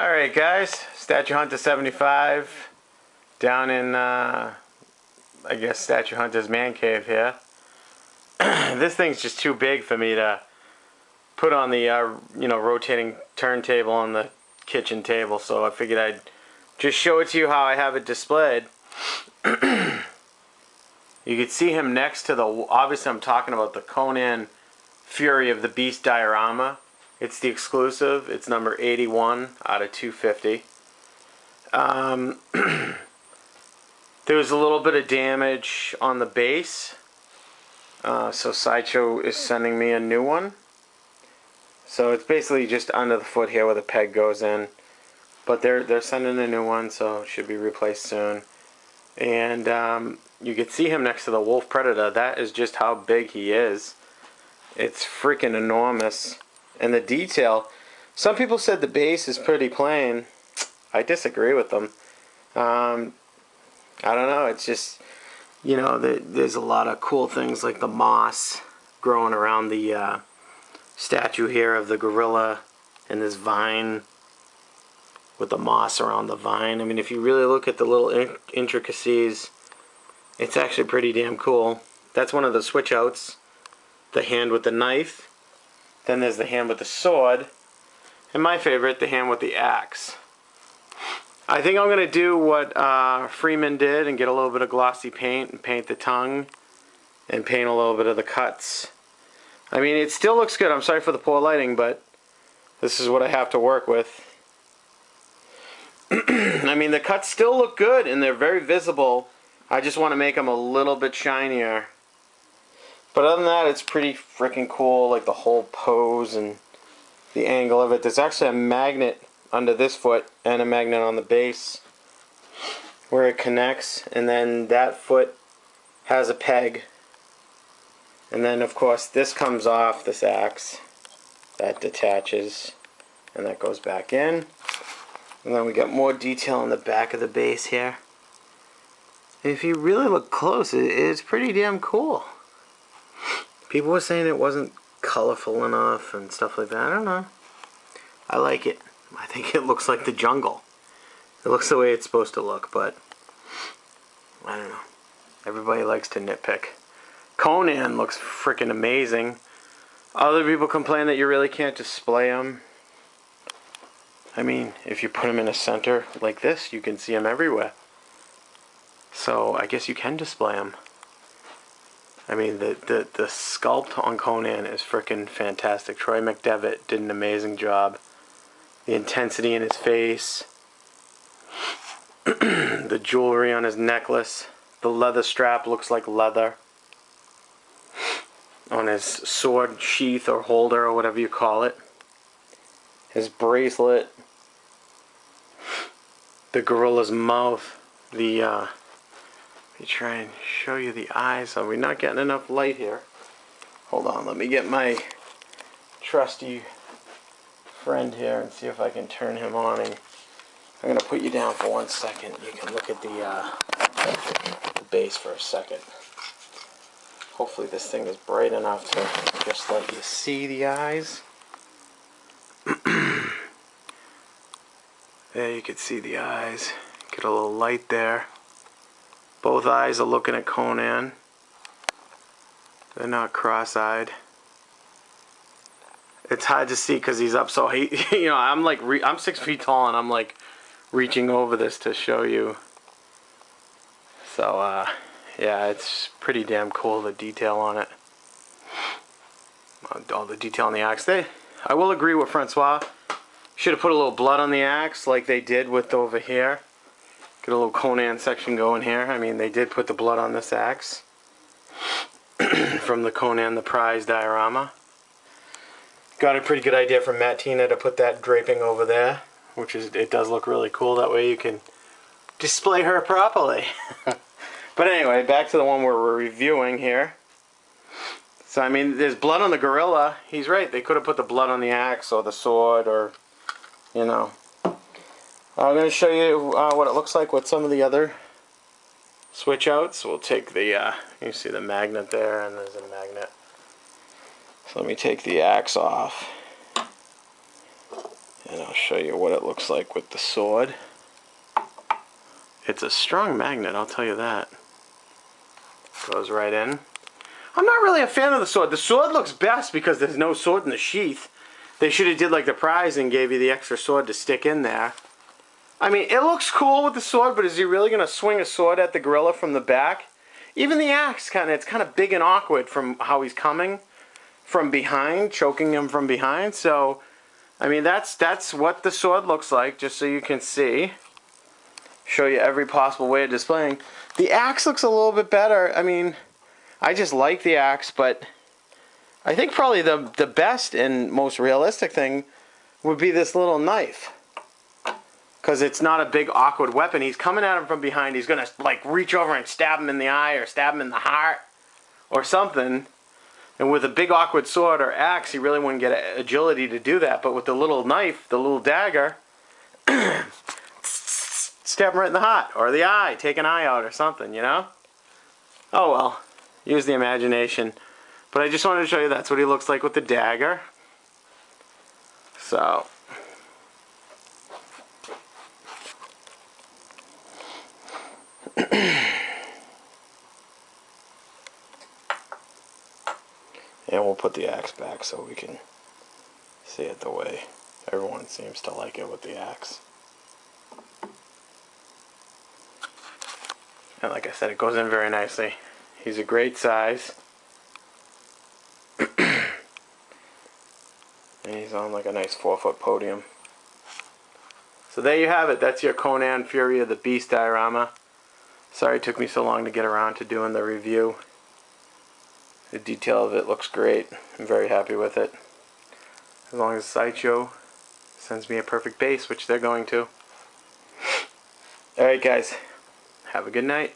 Alright guys, Statue Hunter 75 down in, I guess, Statue Hunter's man cave here. This thing's just too big for me to put on the, rotating turntable on the kitchen table, so I figured I'd just show it to you how I have it displayed. You can see him next to the, obviously I'm talking about the Conan Fury of the Beast diorama. It's the exclusive. It's number 81 out of 250. There was a little bit of damage on the base, so Sideshow is sending me a new one. So it's basically just under the foot here where the peg goes in, but they're sending a new one, so it should be replaced soon. And you can see him next to the Wolf Predator. That is just how big he is. It's freaking enormous. And the detail, some people said the base is pretty plain. I disagree with them. I don't know, it's just, there's a lot of cool things like the moss growing around the statue here of the gorilla, and this vine with the moss around the vine. I mean, if you really look at the little intricacies, it's actually pretty damn cool. That's one of the switch outs. The hand with the knife. Then there's the hand with the sword. And my favorite, the hand with the axe. I think I'm going to do what Freeman did and get a little bit of glossy paint and paint the tongue and paint a little bit of the cuts. I mean, it still looks good. I'm sorry for the poor lighting, but this is what I have to work with. I mean, the cuts still look good and they're very visible. I just want to make them a little bit shinier. But other than that, it's pretty freaking cool, like the whole pose and the angle of it. There's actually a magnet under this foot and a magnet on the base where it connects, and then that foot has a peg. And then, of course, this comes off, this axe. That detaches, and that goes back in. And then we got more detail on the back of the base here. If you really look close, it's pretty damn cool. People were saying it wasn't colorful enough and stuff like that. I don't know. I like it. I think it looks like the jungle. It looks the way it's supposed to look, but I don't know. Everybody likes to nitpick. Conan looks freaking amazing. Other people complain that you really can't display him. I mean, if you put him in a center like this, you can see him everywhere. So I guess you can display him. I mean, the sculpt on Conan is freaking fantastic. Troy McDevitt did an amazing job. The intensity in his face. The jewelry on his necklace. The leather strap looks like leather. On his sword sheath or holder or whatever you call it. His bracelet. The gorilla's mouth. Let me try and show you the eyes. Are we not getting enough light here? Hold on, let me get my trusty friend here and see if I can turn him on. And I'm going to put you down for 1 second. You can look at the base for a second. Hopefully this thing is bright enough to just let you see the eyes. There you can see the eyes. Get a little light there. Both eyes are looking at Conan. They're not cross-eyed. It's hard to see because he's up so high. I'm 6 feet tall and I'm like reaching over this to show you. So yeah, it's pretty damn cool, the detail on it. All the detail on the axe. I will agree with Francois. Should have put a little blood on the axe like they did with over here. Get a little Conan section going here. I mean, they did put the blood on this axe from the Conan the Prize diorama. Got a pretty good idea from Matt Tina to put that draping over there, which is, it does look really cool. That way you can display her properly. But anyway, back to the one we're reviewing here. So I mean, there's blood on the gorilla. He's right. They could have put the blood on the axe or the sword, or I'm going to show you what it looks like with some of the other switch outs. We'll take the, you see the magnet there, and there's a magnet. So let me take the axe off. And I'll show you what it looks like with the sword. It's a strong magnet, I'll tell you that. Goes right in. I'm not really a fan of the sword. The sword looks best because there's no sword in the sheath. They should have did like the prize and gave you the extra sword to stick in there. I mean, it looks cool with the sword, but is he really going to swing a sword at the gorilla from the back? Even the axe, it's kind of big and awkward from how he's coming from behind, choking him from behind. So, I mean, that's what the sword looks like, just so you can see. Show you every possible way of displaying. The axe looks a little bit better. I mean, I just like the axe, but I think probably the best and most realistic thing would be this little knife. Because it's not a big awkward weapon. He's coming at him from behind. He's going to like reach over and stab him in the eye or stab him in the heart or something. And with a big awkward sword or axe, he really wouldn't get agility to do that. But with the little knife, the little dagger, stab him right in the heart or the eye. Take an eye out or something, you know? Oh well. Use the imagination. But I just wanted to show you that's what he looks like with the dagger. So... and we'll put the axe back so we can see it the way everyone seems to like it with the axe. And like I said, it goes in very nicely. He's a great size. And he's on like a nice 4-foot podium. So there you have it. That's your Conan Fury of the Beast diorama. Sorry it took me so long to get around to doing the review. The detail of it looks great. I'm very happy with it. As long as Sideshow sends me a perfect base, which they're going to. Alright guys, have a good night.